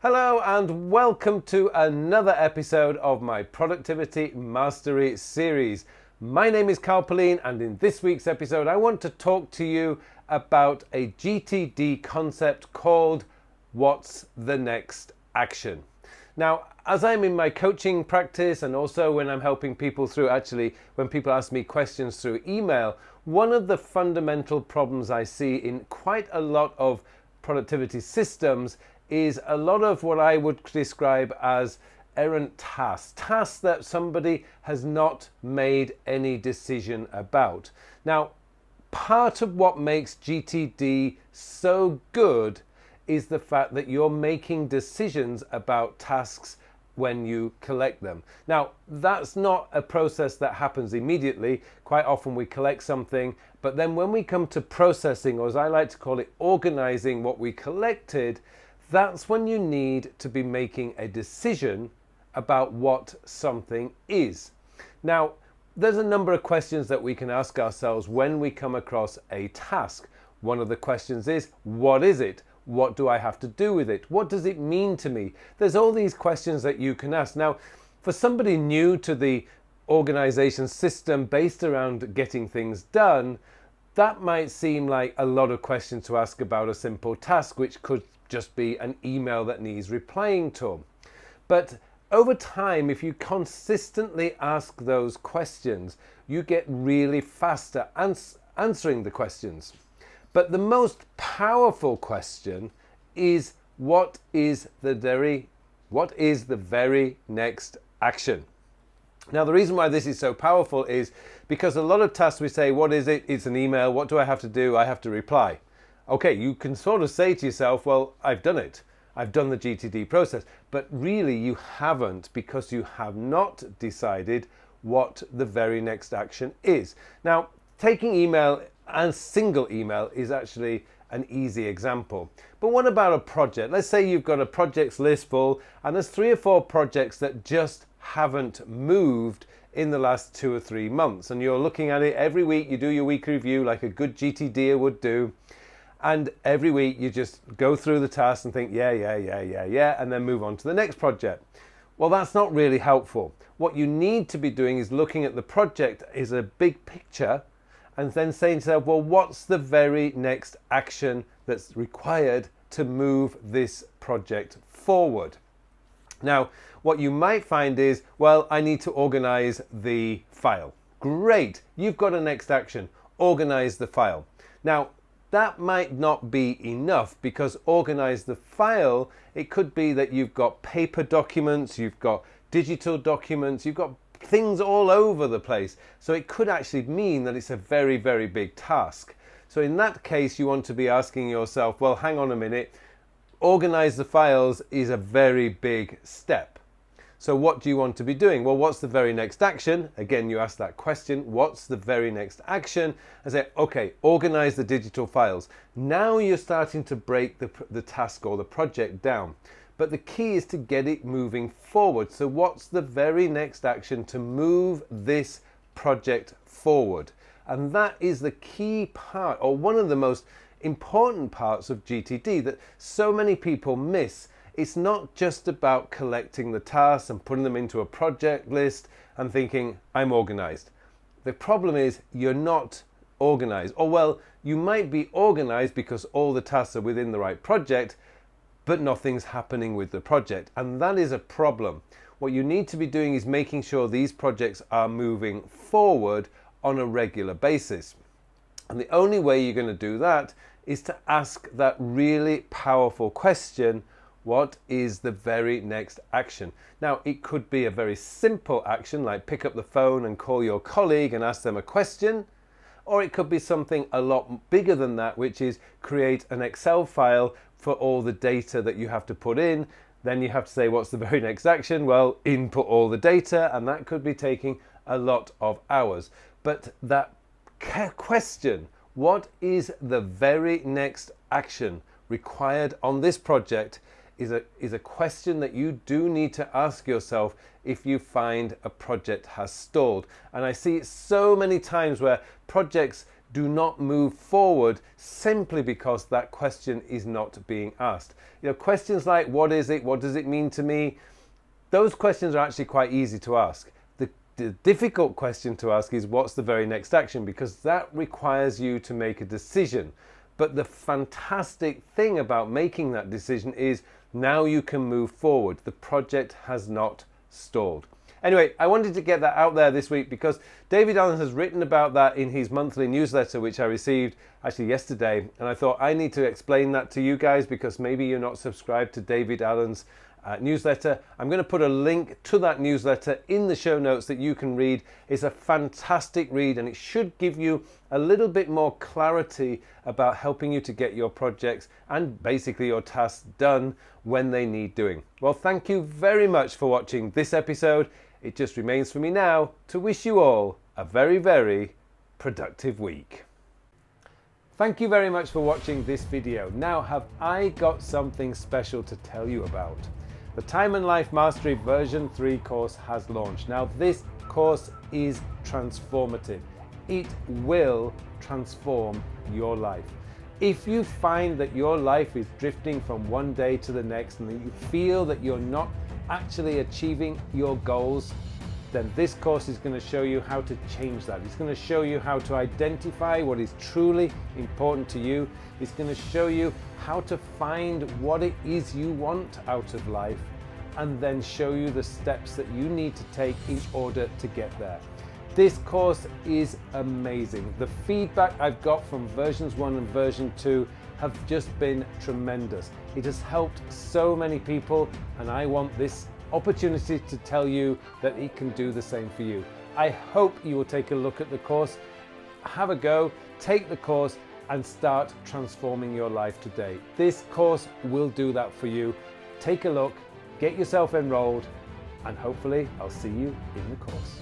Hello and welcome to another episode of my Productivity Mastery series. My name is Carl Pauline, and in this week's episode I want to talk to you about a GTD concept called What's the Next Action? Now, as I'm in my coaching practice and also when I'm helping people through, when people ask me questions through email, one of the fundamental problems I see in quite a lot of productivity systems is a lot of what I would describe as errant tasks that somebody has not made any decision about. Now, part of what makes GTD so good is the fact that you're making decisions about tasks when you collect them. Now, that's not a process that happens immediately. Quite often we collect something, but then when we come to processing, or as I like to call it, organizing what we collected, that's when you need to be making a decision about what something is. Now, there's a number of questions that we can ask ourselves when we come across a task. One of the questions is, what is it? What do I have to do with it? What does it mean to me? There's all these questions that you can ask. Now, for somebody new to the organization system based around getting things done, that might seem like a lot of questions to ask about a simple task, which could just be an email that needs replying to. But over time, if you consistently ask those questions, you get really faster answering the questions. But the most powerful question is, what is the very next action? Now, the reason why this is so powerful is because a lot of tasks we say, what is it? It's an email. What do I have to do? I have to reply. Okay, you can sort of say to yourself, well, I've done it. I've done the GTD process. But really you haven't, because you have not decided what the very next action is. Now, taking email and single email is actually an easy example. But what about a project? Let's say you've got a projects list full and there's 3 or 4 projects that just haven't moved in the last 2 or 3 months. And you're looking at it every week. You do your weekly review like a good GTDer would do. And every week you just go through the task and think, yeah, and then move on to the next project. Well, that's not really helpful. What you need to be doing is looking at the project as a big picture and then saying to yourself, well, what's the very next action that's required to move this project forward? Now, what you might find is, well, I need to organize the file. Great, you've got a next action, organize the file. Now, that might not be enough, because organize the file, it could be that you've got paper documents, you've got digital documents, you've got things all over the place. So it could actually mean that it's a very, very big task. So in that case, you want to be asking yourself, well, hang on a minute, organize the files is a very big step. So what do you want to be doing? Well, what's the very next action? Again, you ask that question, what's the very next action? And say, okay, organize the digital files. Now you're starting to break the task or the project down. But the key is to get it moving forward. So what's the very next action to move this project forward? And that is the key part, or one of the most important parts of GTD that so many people miss. It's not just about collecting the tasks and putting them into a project list and thinking, I'm organized. The problem is you're not organized. Or well, you might be organized because all the tasks are within the right project, but nothing's happening with the project. And that is a problem. What you need to be doing is making sure these projects are moving forward on a regular basis. And the only way you're going to do that is to ask that really powerful question, what is the very next action? Now, it could be a very simple action, like pick up the phone and call your colleague and ask them a question. Or it could be something a lot bigger than that, which is create an Excel file for all the data that you have to put in. Then you have to say, what's the very next action? Well, input all the data, and that could be taking a lot of hours. But that question, what is the very next action required on this project, is a question that you do need to ask yourself if you find a project has stalled. And I see it so many times where projects do not move forward simply because that question is not being asked. Questions like, what is it? What does it mean to me? Those questions are actually quite easy to ask. The difficult question to ask is, what's the very next action? Because that requires you to make a decision. But the fantastic thing about making that decision is now you can move forward. The project has not stalled. Anyway, I wanted to get that out there this week because David Allen has written about that in his monthly newsletter, which I received actually yesterday. And I thought I need to explain that to you guys because maybe you're not subscribed to David Allen's newsletter. I'm going to put a link to that newsletter in the show notes that you can read. It's a fantastic read and it should give you a little bit more clarity about helping you to get your projects and basically your tasks done when they need doing. Well, thank you very much for watching this episode. It just remains for me now to wish you all a very, very productive week. Thank you very much for watching this video. Now have I got something special to tell you about. The Time and Life Mastery version 3 course has launched. Now this course is transformative. It will transform your life. If you find that your life is drifting from one day to the next and that you feel that you're not actually achieving your goals, then this course is going to show you how to change that. It's going to show you how to identify what is truly important to you. It's going to show you how to find what it is you want out of life and then show you the steps that you need to take in order to get there. This course is amazing. The feedback I've got from versions 1 and version 2 have just been tremendous. It has helped so many people and I want this opportunity to tell you that it can do the same for you. I hope you will take a look at the course, have a go, take the course and start transforming your life today. This course will do that for you. Take a look, get yourself enrolled and hopefully I'll see you in the course.